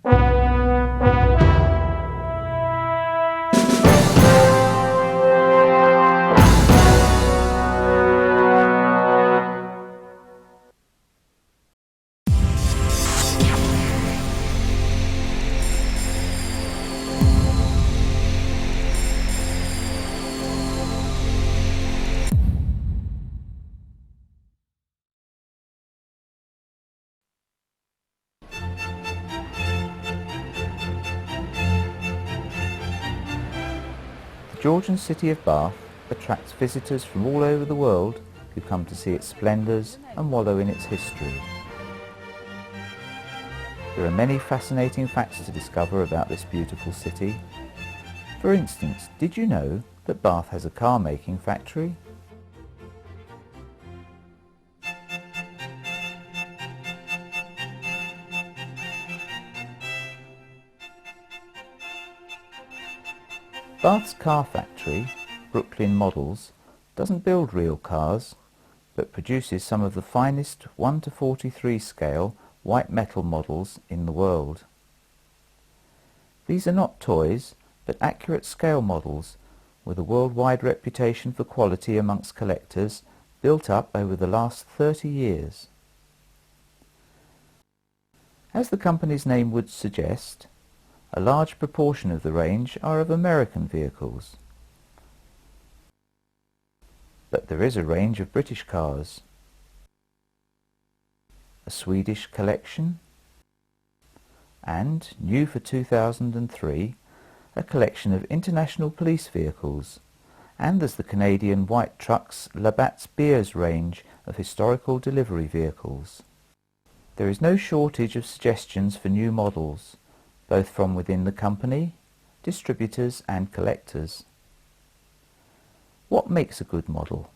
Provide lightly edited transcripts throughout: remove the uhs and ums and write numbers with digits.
The Georgian city of Bath attracts visitors from all over the world who come to see its splendours and wallow in its history. There are many fascinating facts to discover about this beautiful city. For instance, did you know that Bath has a car making factory? Bath's car factory, Brooklyn Models, doesn't build real cars, but produces some of the finest 1 to 43 scale white metal models in the world. These are not toys, but accurate scale models with a worldwide reputation for quality amongst collectors built up over the last 30 years. As the company's name would suggest, a large proportion of the range are of American vehicles. But there is a range of British cars, a Swedish collection, and, new for 2003, a collection of international police vehicles, and there's the Canadian White Trucks Labatt's Beers range of historical delivery vehicles. There is no shortage of suggestions for new models, both from within the company, distributors and collectors. What makes a good model?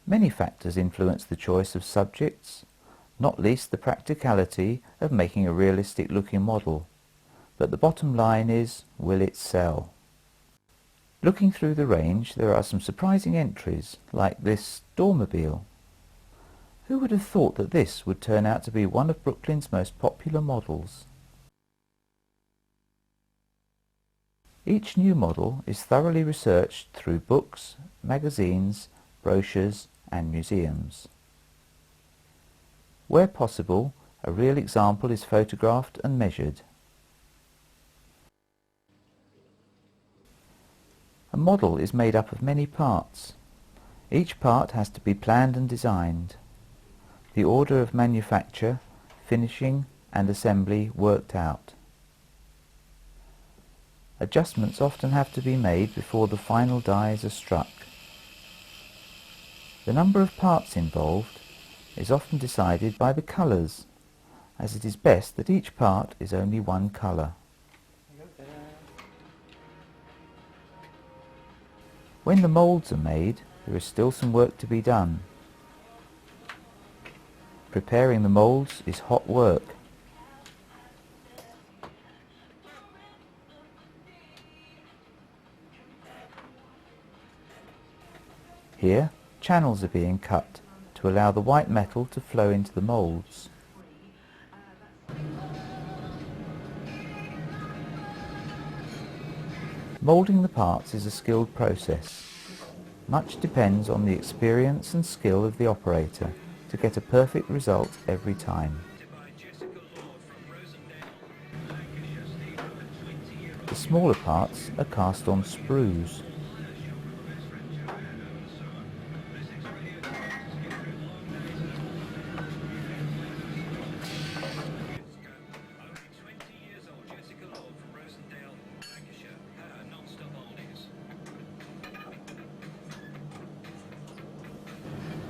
Many factors influence the choice of subjects, not least the practicality of making a realistic looking model, but the bottom line is, will it sell? Looking through the range, there are some surprising entries, like this Dormobile. Who would have thought that this would turn out to be one of Brooklyn's most popular models? Each new model is thoroughly researched through books, magazines, brochures and museums. Where possible, a real example is photographed and measured. A model is made up of many parts. Each part has to be planned and designed. The order of manufacture, finishing and assembly worked out. Adjustments often have to be made before the final dies are struck. The number of parts involved is often decided by the colours, as it is best that each part is only one colour. When the moulds are made, there is still some work to be done. Preparing the moulds is hot work. Here, channels are being cut to allow the white metal to flow into the moulds. Moulding the parts is a skilled process. Much depends on the experience and skill of the operator to get a perfect result every time. The smaller parts are cast on sprues.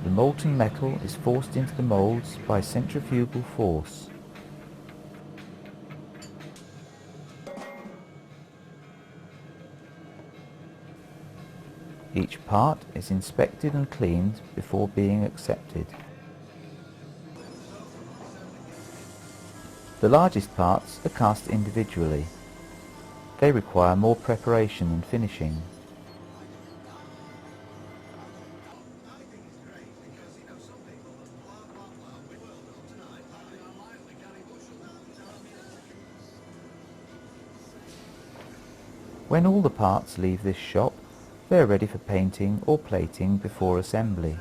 The molten metal is forced into the moulds by centrifugal force. Each part is inspected and cleaned before being accepted. The largest parts are cast individually. They require more preparation and finishing. When all the parts leave this shop, they are ready for painting or plating before assembly.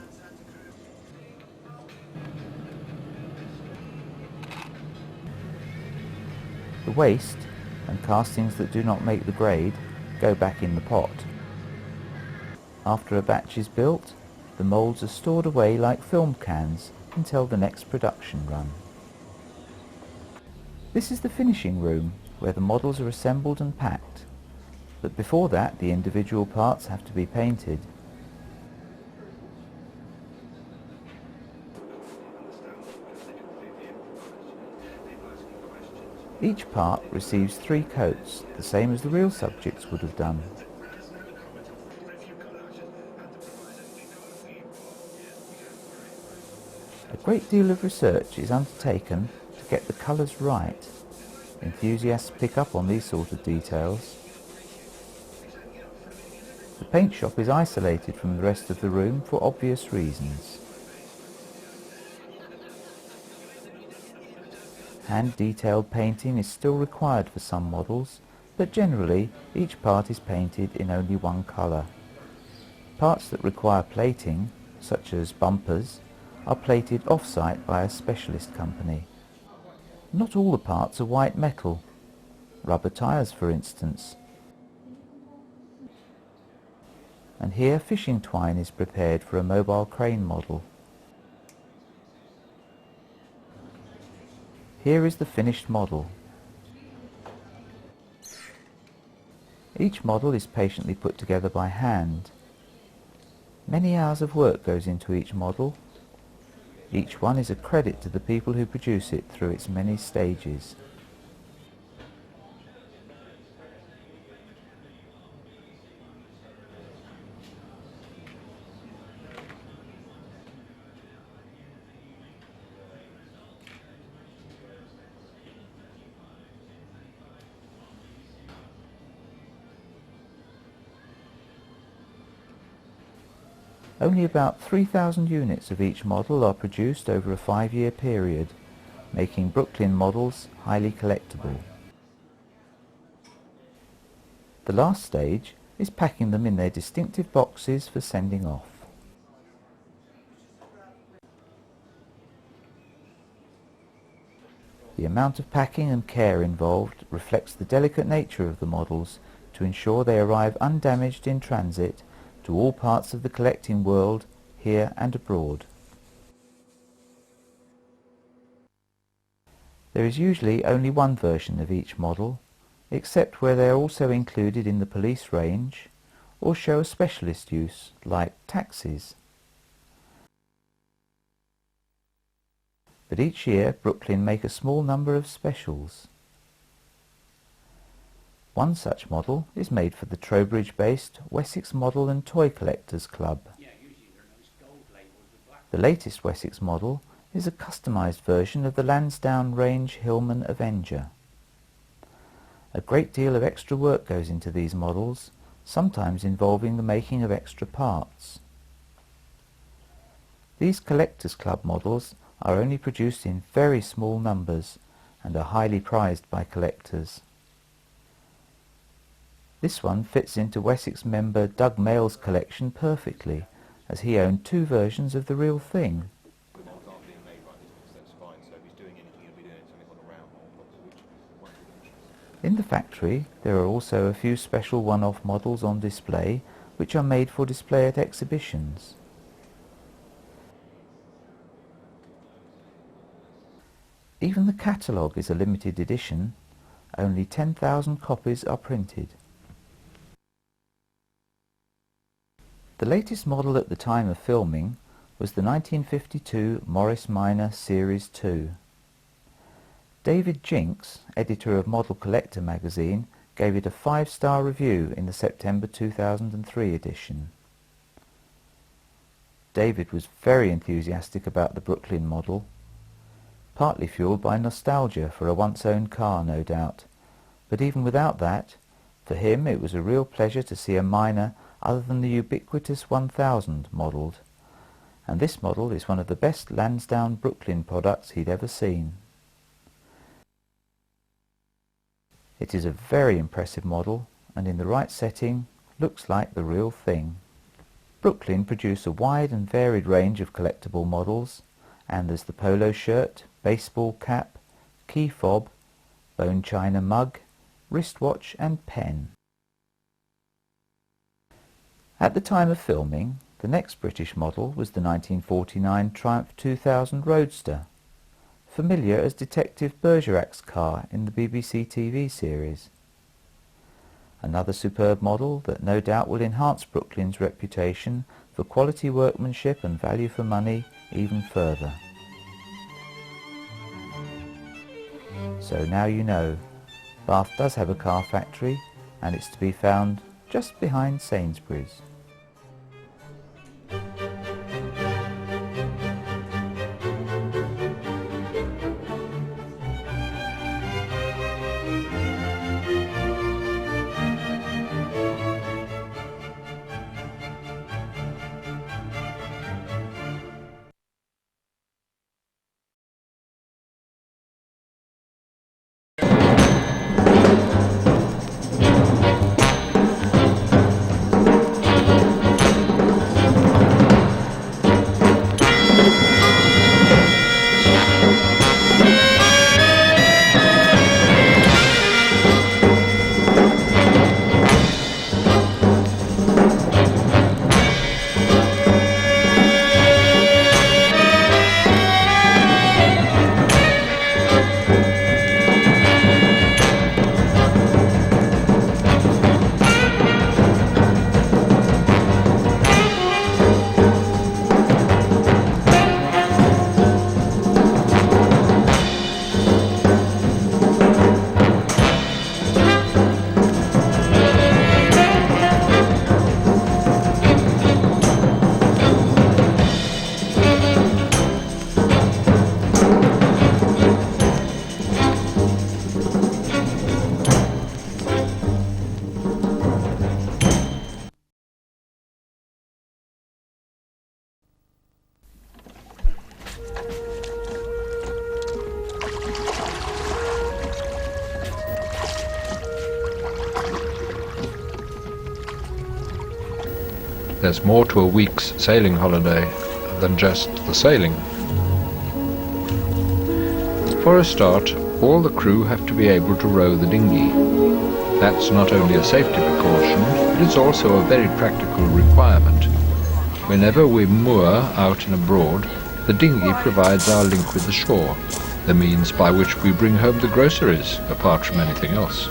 The waste and castings that do not make the grade go back in the pot. After a batch is built, the moulds are stored away like film cans until the next production run. This is the finishing room, where the models are assembled and packed, but before that the individual parts have to be painted. Each part receives 3 coats, the same as the real subjects would have done. A great deal of research is undertaken to get the colours right. Enthusiasts pick up on these sort of details. The paint shop is isolated from the rest of the room for obvious reasons. Hand-detailed painting is still required for some models, but generally each part is painted in only one colour. Parts that require plating, such as bumpers, are plated off-site by a specialist company. Not all the parts are white metal. Rubber tyres, for instance. And here fishing twine is prepared for a mobile crane model. Here is the finished model. Each model is patiently put together by hand. Many hours of work goes into each model. Each one is a credit to the people who produce it through its many stages. Only about 3,000 units of each model are produced over a 5-year period, making Brooklyn models highly collectible. The last stage is packing them in their distinctive boxes for sending off. The amount of packing and care involved reflects the delicate nature of the models to ensure they arrive undamaged in transit to all parts of the collecting world, here and abroad. There is usually only one version of each model, except where they are also included in the police range or show a specialist use, like taxis. But each year Brooklyn make a small number of specials. One such model is made for the Trowbridge-based Wessex Model and Toy Collectors Club. The latest Wessex model is a customised version of the Lansdowne Range Hillman Avenger. A great deal of extra work goes into these models, sometimes involving the making of extra parts. These Collectors Club models are only produced in very small numbers and are highly prized by collectors. This one fits into Wessex member Doug Mayall's collection perfectly, as he owned 2 versions of the real thing. In the factory there are also a few special one-off models on display which are made for display at exhibitions. Even the catalogue is a limited edition. Only 10,000 copies are printed. The latest model at the time of filming was the 1952 Morris Minor Series 2. David Jinks, editor of Model Collector magazine, gave it a 5-star review in the September 2003 edition. David was very enthusiastic about the Brooklyn model, partly fueled by nostalgia for a once-owned car, no doubt, but even without that, for him it was a real pleasure to see a Minor other than the ubiquitous 1000 modelled, and this model is one of the best Lansdowne Brooklyn products he'd ever seen. It is a very impressive model and in the right setting looks like the real thing. Brooklyn produce a wide and varied range of collectible models, and there's the polo shirt, baseball cap, key fob, bone china mug, wristwatch and pen. At the time of filming, the next British model was the 1949 Triumph 2000 Roadster, familiar as Detective Bergerac's car in the BBC TV series. Another superb model that no doubt will enhance Brooklyn's reputation for quality workmanship and value for money even further. So now you know, Bath does have a car factory, and it's to be found just behind Sainsbury's. There's more to a week's sailing holiday than just the sailing. For a start, all the crew have to be able to row the dinghy. That's not only a safety precaution, but it's also a very practical requirement. Whenever we moor out and abroad, the dinghy provides our link with the shore, the means by which we bring home the groceries, apart from anything else.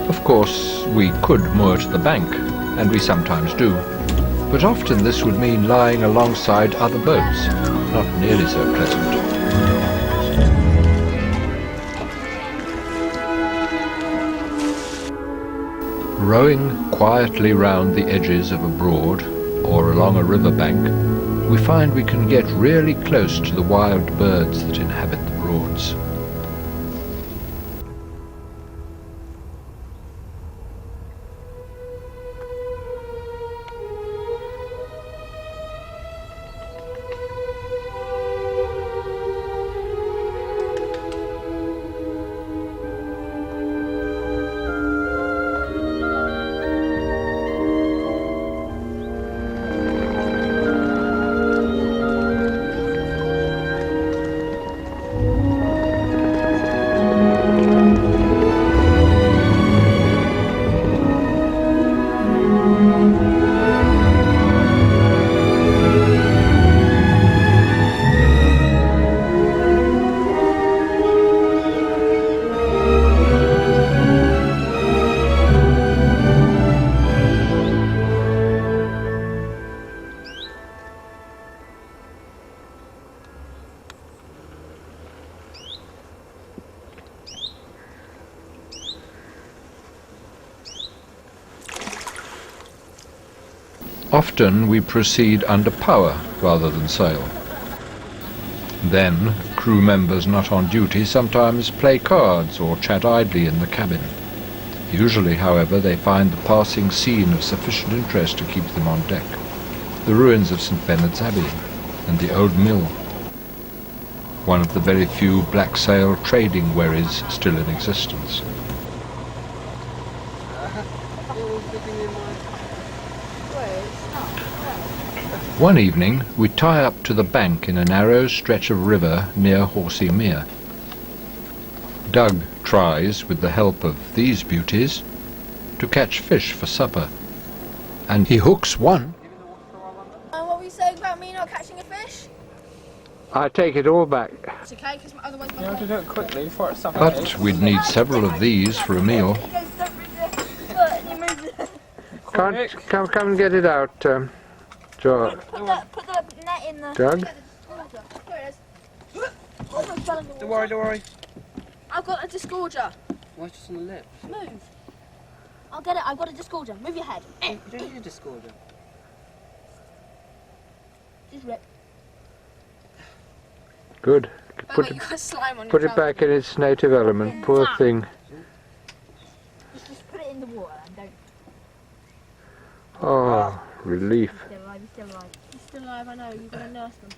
Of course, we could moor to the bank, and we sometimes do, but often this would mean lying alongside other boats, not nearly so pleasant. Rowing quietly round the edges of a broad or along a riverbank, we find we can get really close to the wild birds that inhabit the Broads. Often we proceed under power rather than sail. Then, crew members not on duty sometimes play cards or chat idly in the cabin. Usually, however, they find the passing scene of sufficient interest to keep them on deck, the ruins of St. Benet's Abbey. and the old mill, one of the very few black sail trading wherries still in existence. One evening we tie up to the bank in a narrow stretch of river near Horsey Mere. Doug tries, with the help of these beauties, to catch fish for supper, and he hooks one. What were you saying about me not catching a fish? I take it all back. It's okay, because otherwise You have to do it quickly before it's But we'd need several of these for a meal. Come and get it out, George. Put the net in the... Doug? Here it is. Don't worry. I've got a disgorger. Why just on the lip? Move. I'll get it. I've got a disgorger. Move your head. You don't need a discorder. Just rip. Good. Put it, slime on Put your it back in its native element, poor thing. Just put it in the water and don't... Oh, relief. He's still alive, he's still alive. He's still alive, I know. You've got to nurse them.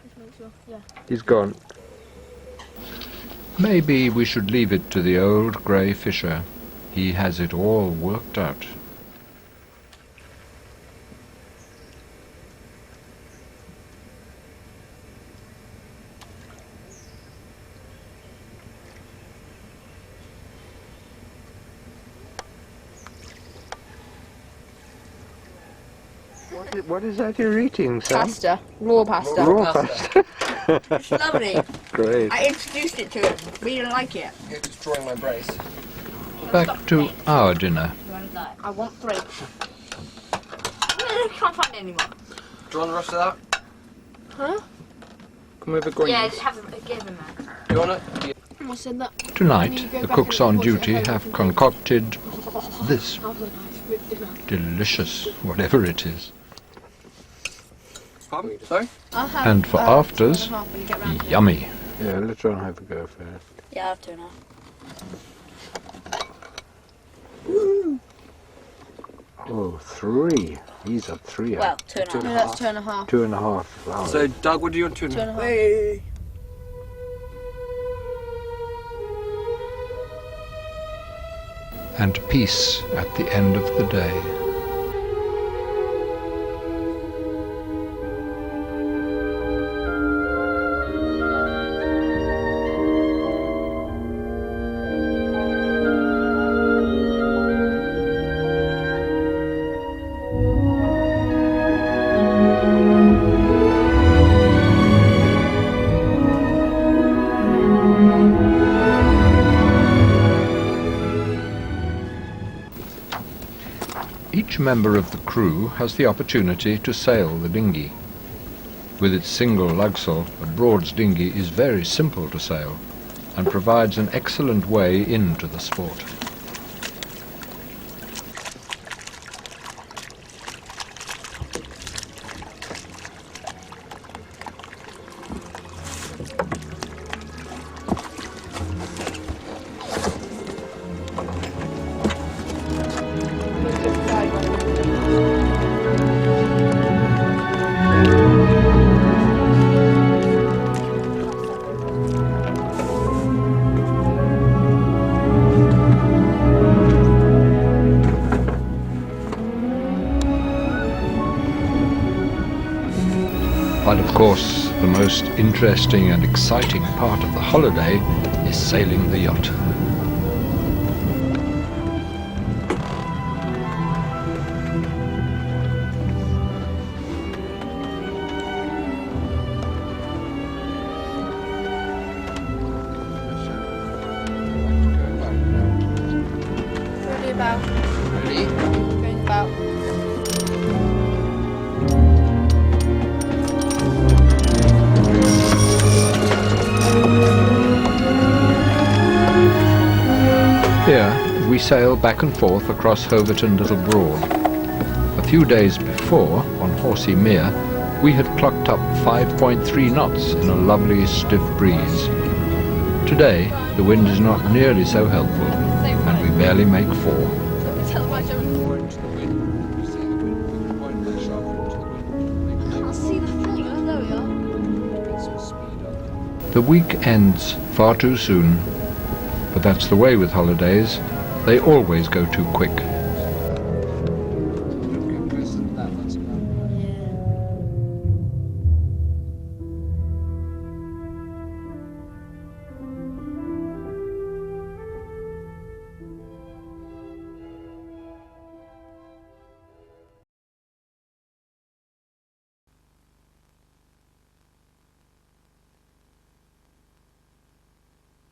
Just make sure, yeah. He's gone. Maybe we should leave it to the old grey fisher. He has it all worked out. What is that you're eating, Sam? Pasta. Raw pasta. Raw pasta. It's lovely. Great. I introduced it to it, but he didn't like it. You're destroying my brace. Back to our dinner. I want 3. I can't find it anymore. Do you want the rest of that? Huh? Come with the greens. Yeah, just have them, give them that. You want it? Yeah. I said that. Tonight, the cooks on duty have concocted this delicious whatever it is. Pardon? Sorry? And for afters, yummy. Yeah, let's try and have a go first. Yeah, I have 2.5. Oh, 3. These are 3. Well, 2.5. Yeah, that's 2.5. 2.5. Wow. So, Doug, what do you want? 2.5? Hey. And peace at the end of the day. Each member of the crew has the opportunity to sail the dinghy. With its single lugsail, a Broad's dinghy is very simple to sail and provides an excellent way into the sport. But of course, the most interesting and exciting part of the holiday is sailing the yacht. Ready about. Ready? Going about. Here, we sail back and forth across Hoverton Little Broad. A few days before, on Horsey Mere, we had clocked up 5.3 knots in a lovely stiff breeze. Today, the wind is not nearly so helpful, and we barely make 4. I'll see the thing. The week ends far too soon, but that's the way with holidays. They always go too quick.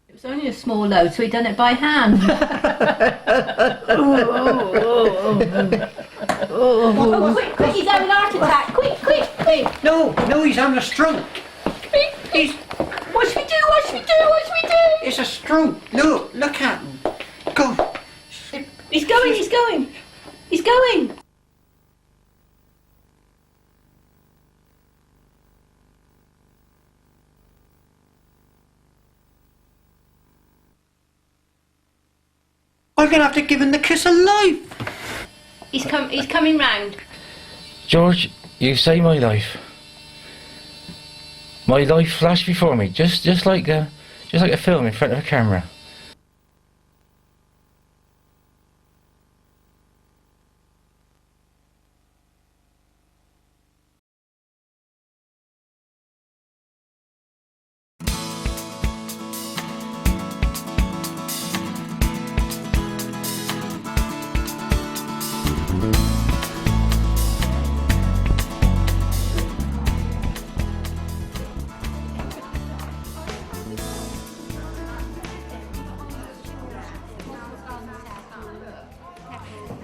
It was only a small load, so he done it by hand. Quick, he's having a heart attack. Quick. No, he's having a stroke. He's... What should we do? It's a stroke. Look at him. Go. He's going. I'm going to have to give him the kiss of life. He's coming round. George, you saved my life. My life flashed before me, just like a film in front of a camera.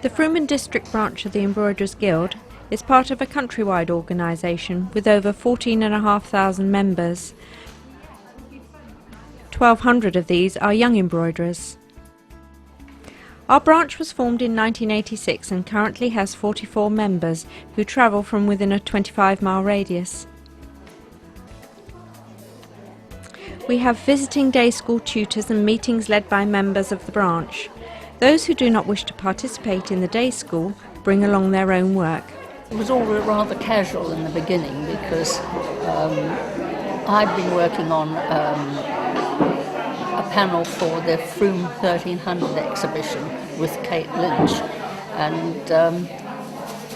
The Frome District branch of the Embroiderers Guild is part of a countrywide organisation with over 14,500 members. 1,200 of these are young embroiderers. Our branch was formed in 1986 and currently has 44 members who travel from within a 25-mile radius. We have visiting day school tutors and meetings led by members of the branch. Those who do not wish to participate in the day school bring along their own work. It was all rather casual in the beginning because I'd been working on a panel for the Frome 1300 exhibition with Kate Lynch, and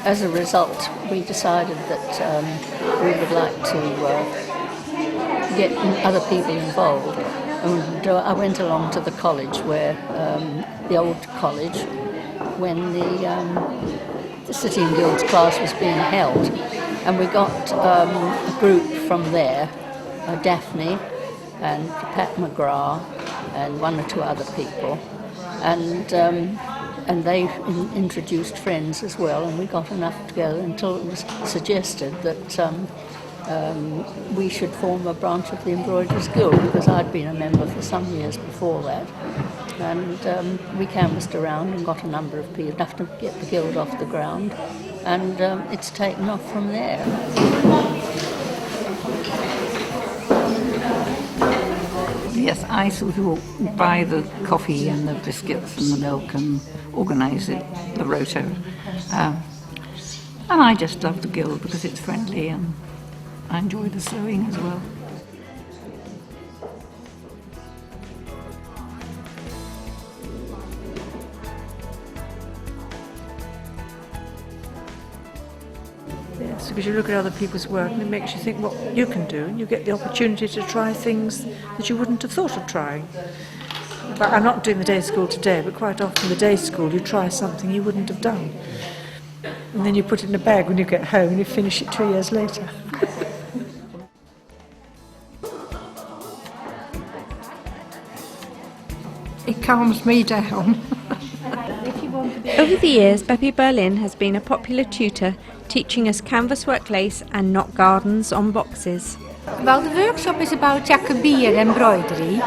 as a result we decided that we would like to get other people involved. And I went along to the college where, the old college, when the City and Guilds class was being held, and we got a group from there, Daphne and Pat McGrath and one or two other people, and they introduced friends as well, and we got enough together until it was suggested that we should form a branch of the Embroiderers Guild, because I'd been a member for some years before that, and we canvassed around and got a number of people enough to get the guild off the ground, and it's taken off from there. Yes, I sort of buy the coffee and the biscuits and the milk and organise it, the rota, and I just love the guild because it's friendly and I enjoy the sewing as well. Yes, because you look at other people's work and it makes you think what you can do, and you get the opportunity to try things that you wouldn't have thought of trying. But I'm not doing the day school today, but quite often the day school you try something you wouldn't have done. And then you put it in a bag when you get home and you finish it 2 years later. It calms me down. Over the years, Beppy Berlin has been a popular tutor, teaching us canvas work lace and knot gardens on boxes. Well, the workshop is about Jacobean embroidery,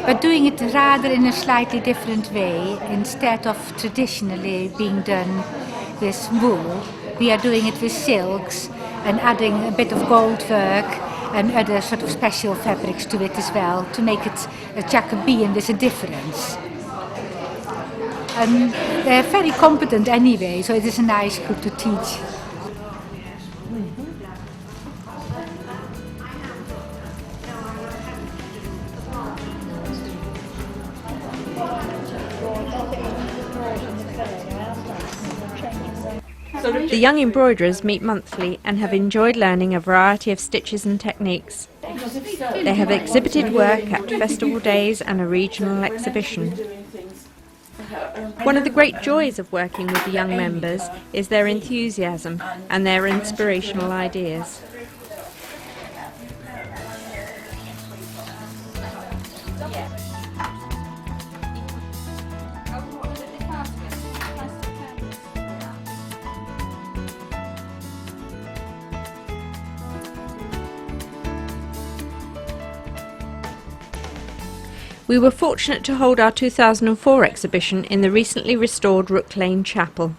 but doing it rather in a slightly different way. Instead of traditionally being done with wool, we are doing it with silks and adding a bit of gold work and other sort of special fabrics to it as well, to make it a Jacobean with a difference. They're very competent anyway, so it is a nice group to teach. The young embroiderers meet monthly and have enjoyed learning a variety of stitches and techniques. They have exhibited work at festival days and a regional exhibition. One of the great joys of working with the young members is their enthusiasm and their inspirational ideas. We were fortunate to hold our 2004 exhibition in the recently restored Rook Lane Chapel.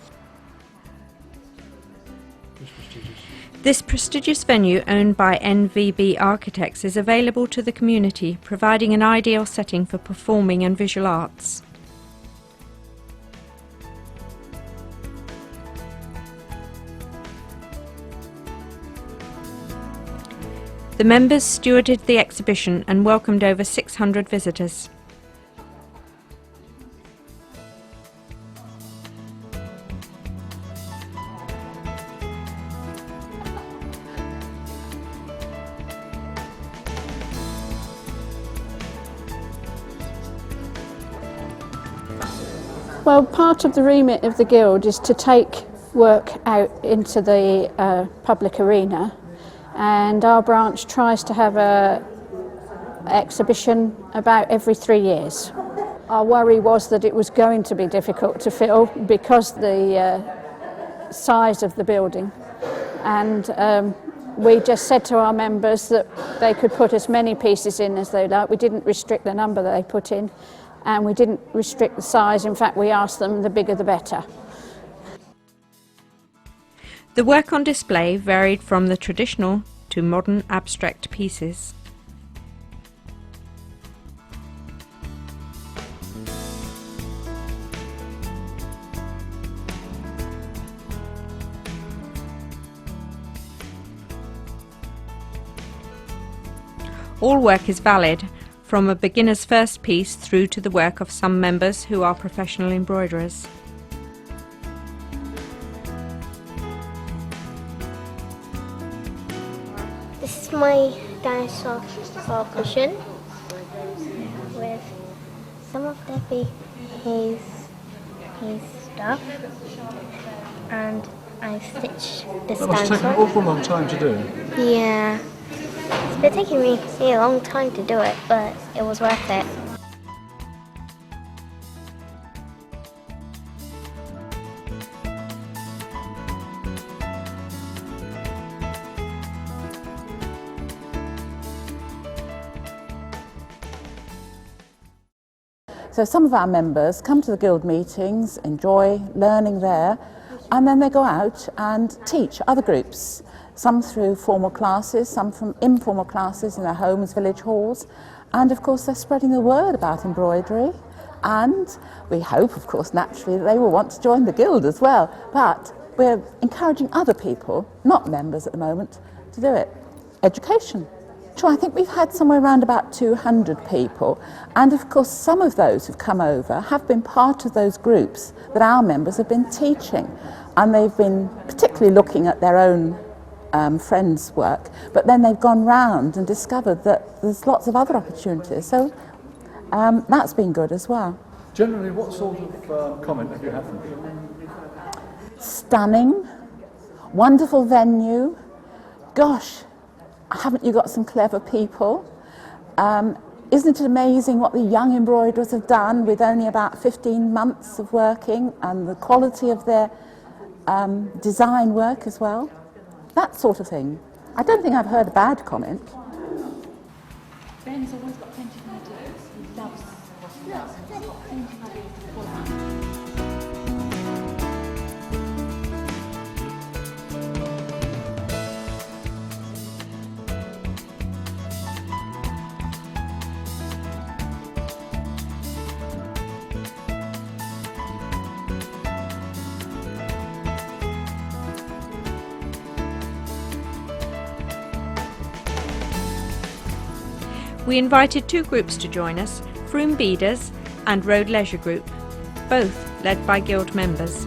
This prestigious venue, owned by NVB Architects, is available to the community, providing an ideal setting for performing and visual arts. The members stewarded the exhibition and welcomed over 600 visitors. Well, part of the remit of the Guild is to take work out into the public arena, and our branch tries to have an exhibition about every 3 years. Our worry was that it was going to be difficult to fill because the size of the building, and we just said to our members that they could put as many pieces in as they like. We didn't restrict the number that they put in, and we didn't restrict the size. In fact, we asked them the bigger the better. The work on display varied from the traditional to modern abstract pieces. All work is valid, from a beginner's first piece through to the work of some members who are professional embroiderers. This is my dinosaur cushion with some of his stuff, and I stitched this dinosaur. That must have taken an awful long time to do. Yeah, it's been taking me a long time to do it, but it was worth it. So some of our members come to the Guild meetings, enjoy learning there, and then they go out and teach other groups, some through formal classes, some from informal classes in their homes, village halls, and of course they're spreading the word about embroidery, and we hope, of course, naturally, that they will want to join the Guild as well, but we're encouraging other people, not members at the moment, to do it. Education. So I think we've had somewhere around about 200 people, and of course some of those who've come over have been part of those groups that our members have been teaching, and they've been particularly looking at their own friends' work, but then they've gone round and discovered that there's lots of other opportunities, so that's been good as well. Generally, what sort of comment have you had from people? Stunning, wonderful venue, gosh, haven't you got some clever people? Isn't it amazing what the young embroiderers have done with only about 15 months of working, and the quality of their design work as well? That sort of thing. I don't think I've heard a bad comment. Ben's always got plenty of ideas. He loves plenty of ideas to pull out. We invited two groups to join us, Frome Beaders and Road Leisure Group, both led by Guild members.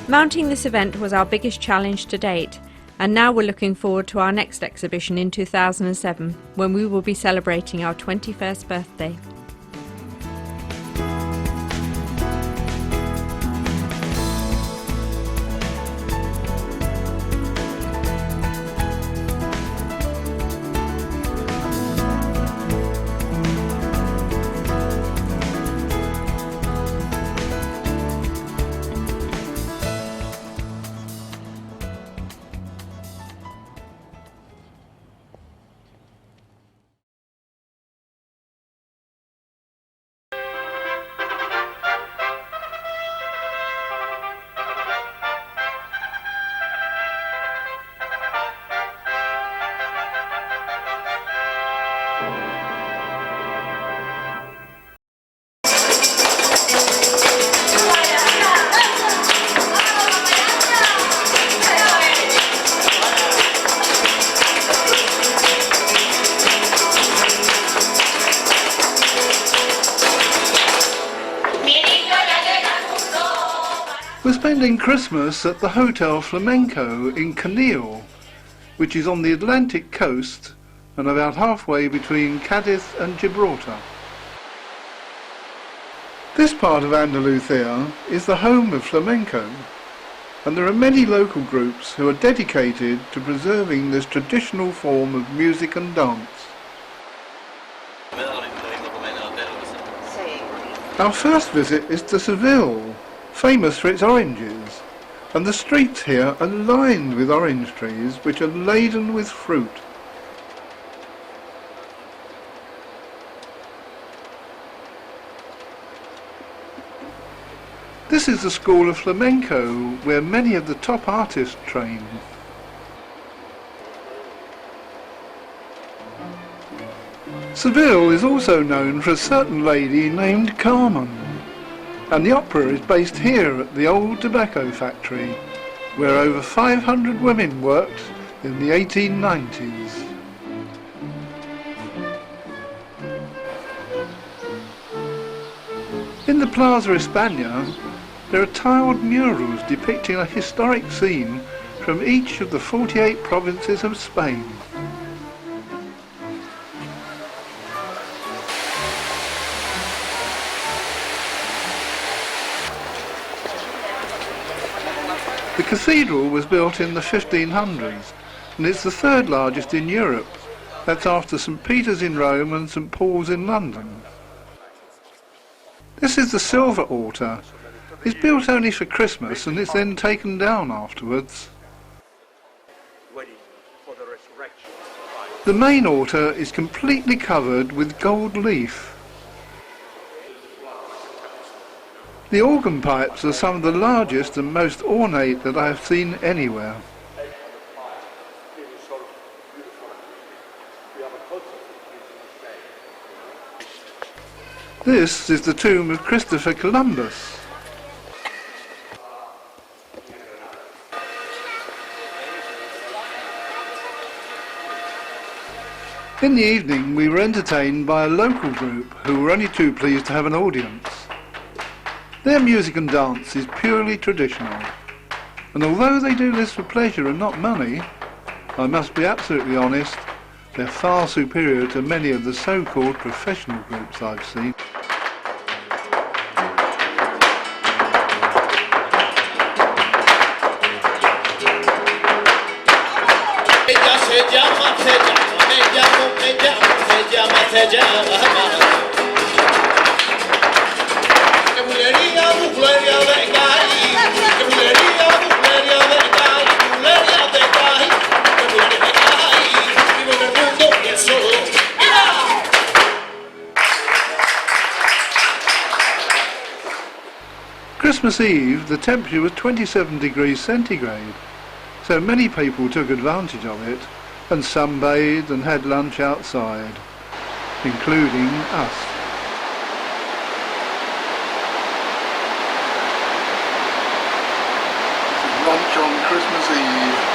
Mounting this event was our biggest challenge to date, and now we're looking forward to our next exhibition in 2007, when we will be celebrating our 21st birthday. We're spending Christmas at the Hotel Flamenco in Campbell, which is on the Atlantic coast and about halfway between Cadiz and Gibraltar. This part of Andalusia is the home of flamenco, and there are many local groups who are dedicated to preserving this traditional form of music and dance. Our first visit is to Seville, famous for its oranges, and the streets here are lined with orange trees which are laden with fruit. This is the School of Flamenco, where many of the top artists train. Seville is also known for a certain lady named Carmen, and the opera is based here at the old tobacco factory, where over 500 women worked in the 1890s. In the Plaza España, there are tiled murals depicting a historic scene from each of the 48 provinces of Spain. The cathedral was built in the 1500s, and it's the third largest in Europe. That's after St. Peter's in Rome and St. Paul's in London. This is the silver altar. It's built only for Christmas and it's then taken down afterwards. The main altar is completely covered with gold leaf. The organ pipes are some of the largest and most ornate that I have seen anywhere. This is the tomb of Christopher Columbus. In the evening we were entertained by a local group who were only too pleased to have an audience. Their music and dance is purely traditional, and although they do this for pleasure and not money, I must be absolutely honest, they're far superior to many of the so-called professional groups I've seen. Christmas Eve, the temperature was 27 degrees centigrade, so many people took advantage of it and sunbathed and had lunch outside, including us. Lunch on Christmas Eve.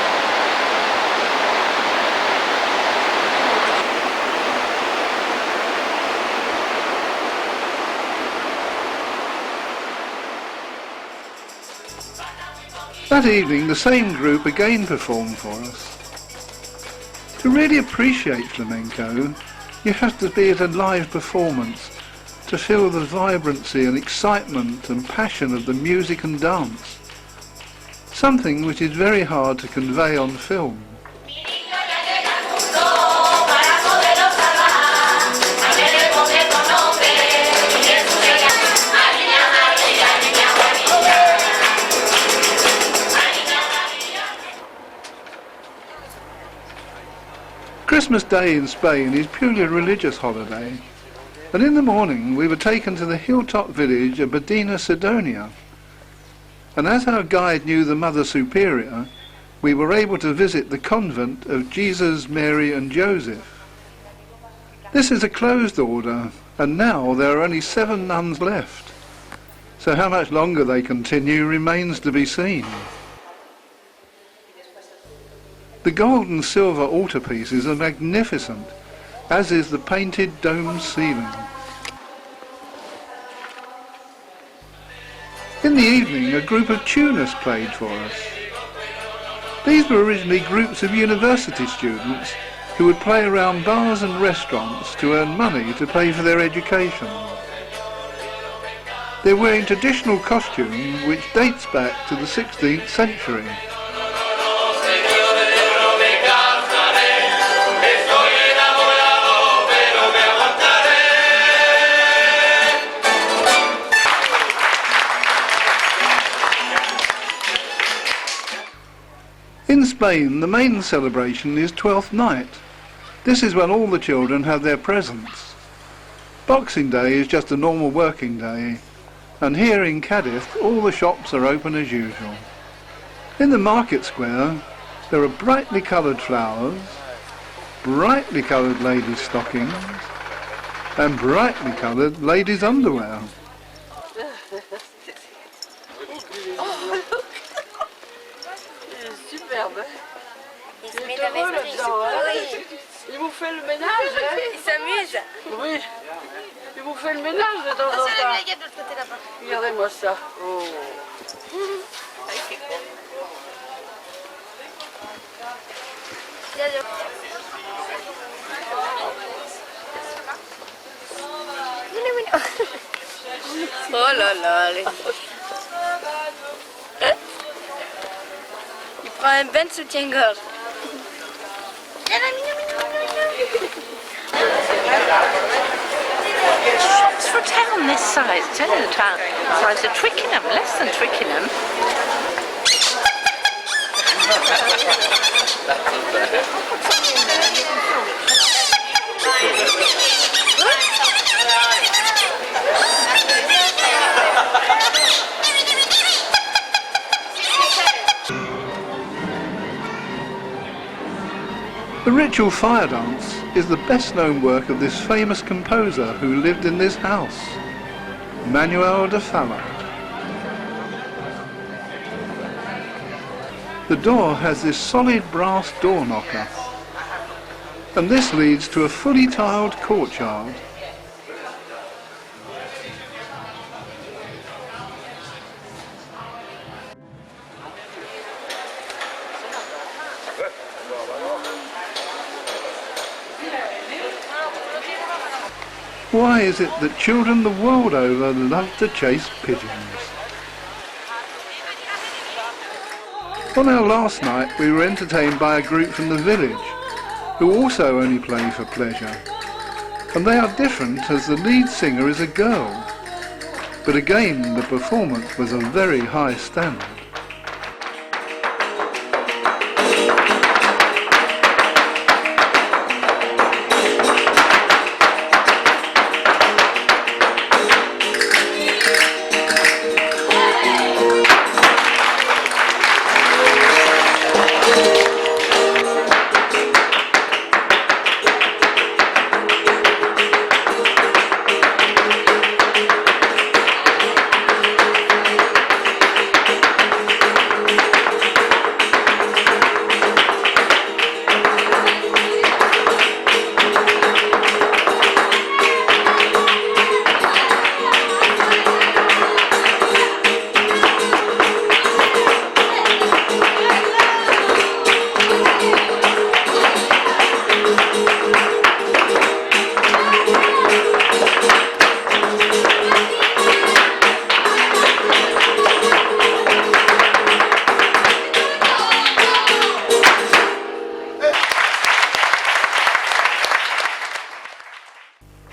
That evening the same group again performed for us. To really appreciate flamenco, you have to be at a live performance to feel the vibrancy and excitement and passion of the music and dance, something which is very hard to convey on film. Christmas Day in Spain is purely a religious holiday, and in the morning we were taken to the hilltop village of Medina Sidonia, and as our guide knew the Mother Superior, we were able to visit the convent of Jesus, Mary and Joseph. This is a closed order, and now there are only 7 nuns left, so how much longer they continue remains to be seen. The gold and silver altarpieces are magnificent, as is the painted dome ceiling. In the evening, a group of tuners played for us. These were originally groups of university students who would play around bars and restaurants to earn money to pay for their education. They're wearing traditional costume which dates back to the 16th century. In Spain, the main celebration is Twelfth Night. This is when all the children have their presents. Boxing Day is just a normal working day, and here in Cadiz, all the shops are open as usual. In the market square, there are brightly coloured flowers, brightly coloured ladies' stockings, and brightly coloured ladies' underwear. Il se met dans l'esprit. Il vous fait le ménage, hein? Il s'amuse. Oui. Il vous fait le ménage de temps en temps. C'est la blague de l'autre côté là-bas. Regardez-moi ça. Oh. Oh là là. Il prend un bain de soutien-gorge. Shops for a town this size, tell you the town size of Twickenham, less than Twickenham. The ritual fire dance is the best known work of this famous composer who lived in this house, Manuel de Falla. The door has this solid brass door knocker, and this leads to a fully tiled courtyard. Why is it that children the world over love to chase pigeons? On our last night we were entertained by a group from the village who also only play for pleasure. And they are different as the lead singer is a girl. But again the performance was of very high standard.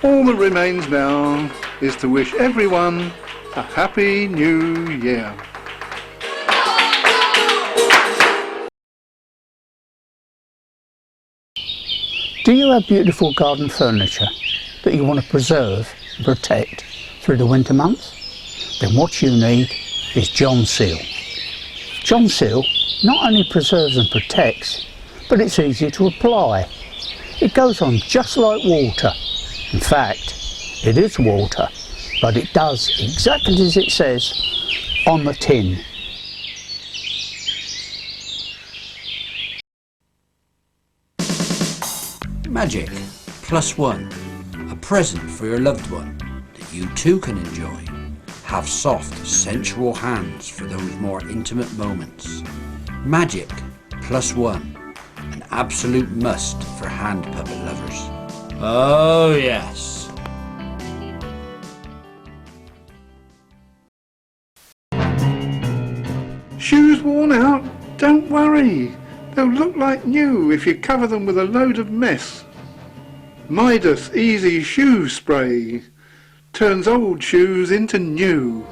All that remains now is to wish everyone a happy new year. Do you have beautiful garden furniture that you want to preserve and protect through the winter months? Then what you need is John Seal. John Seal not only preserves and protects, but it's easy to apply. It goes on just like water. In fact, it is water, but it does exactly as it says on the tin. Magic +1, a present for your loved one that you too can enjoy. Have soft, sensual hands for those more intimate moments. Magic +1, an absolute must for hand puppet lovers. Oh yes. Shoes worn out? Don't worry. They'll look like new if you cover them with a load of mess. Midas Easy Shoe Spray turns old shoes into new.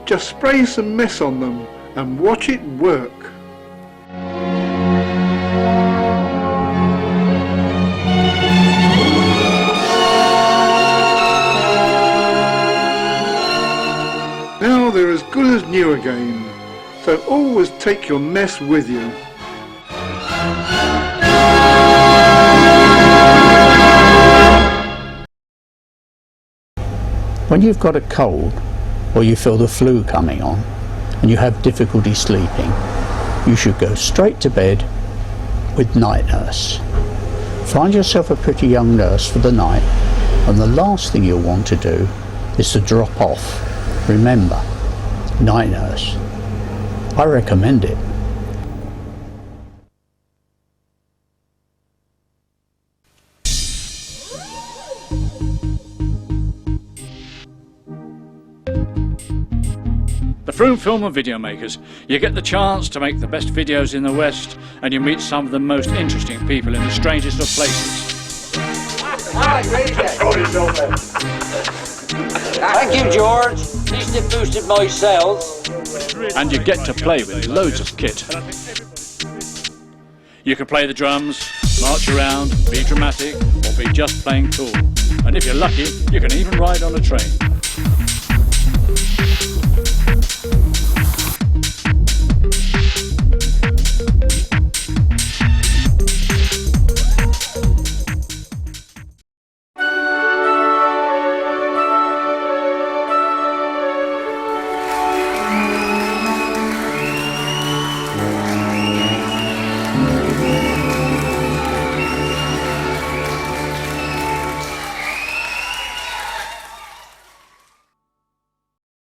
Just spray some mess on them and watch it work. Now they're as good as new again, so always take your mess with you. When you've got a cold or you feel the flu coming on and you have difficulty sleeping, you should go straight to bed with Night Nurse. Find yourself a pretty young nurse for the night, and the last thing you'll want to do is to drop off. Remember, Night Nurse. I recommend it. The Frome Film and Video Makers. You get the chance to make the best videos in the West, and you meet some of the most interesting people in the strangest of places. Thank you, George. At least it boosted my sales. And you get to play with loads of kit. You can play the drums, march around, be dramatic, or be just plain cool. And if you're lucky, you can even ride on a train.